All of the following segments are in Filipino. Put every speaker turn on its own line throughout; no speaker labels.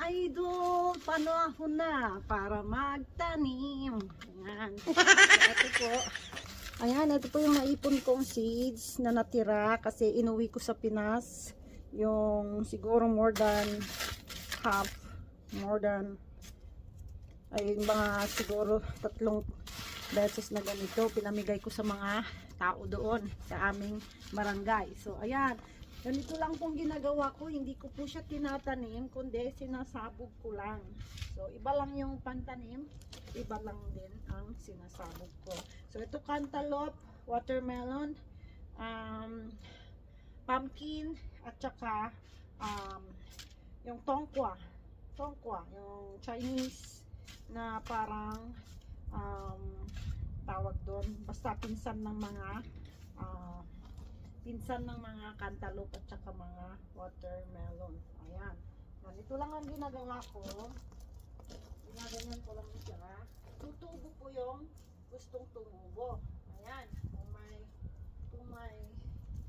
idol, panahon na para magtanim. Ayan. Ito po. Ayan, ito po yung naipon kong seeds na natira kasi inuwi ko sa Pinas. Yung siguro more than half, ay mga siguro 3 beses na ganito pinamigay ko sa mga tao doon sa aming barangay. So ayan, ganito lang pong ginagawa ko, hindi ko po siya tinatanim kundi sinasabog ko lang. So iba lang yung pantanim, iba lang din ang sinasabog ko. So ito cantaloupe, watermelon, pumpkin at saka yung tongkwa, yung Chinese na parang tawag doon, basta pinsan ng mga cantaloupe at saka mga watermelon. Ayan, ganito lang ang ginagawa ko, ginaganyan ko lang siya. Tutubo po yung gustong tumubo. Ayan, kung may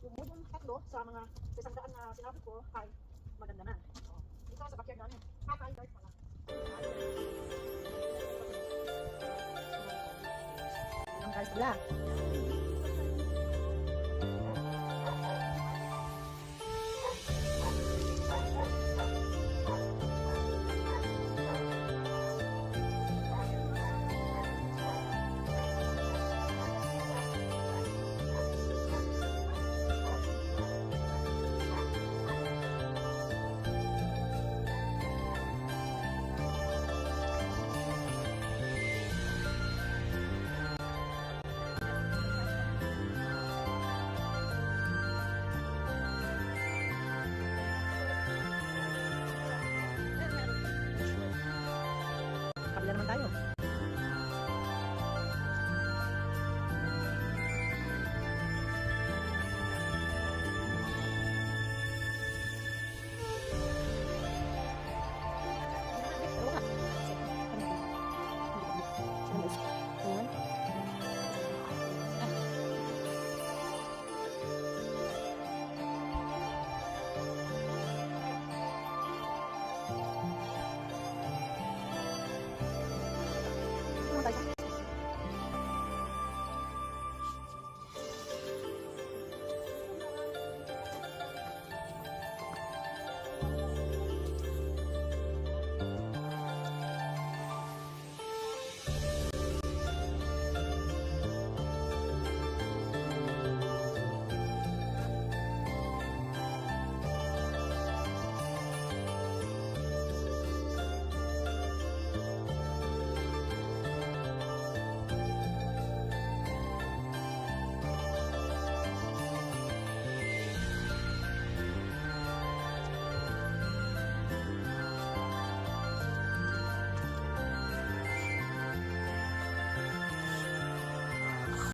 tumubong 3 sa mga 100 na sinabi ko, ay maganda na. So, dito sa backyard namin, kakay guys mga. Ayan guys, wala.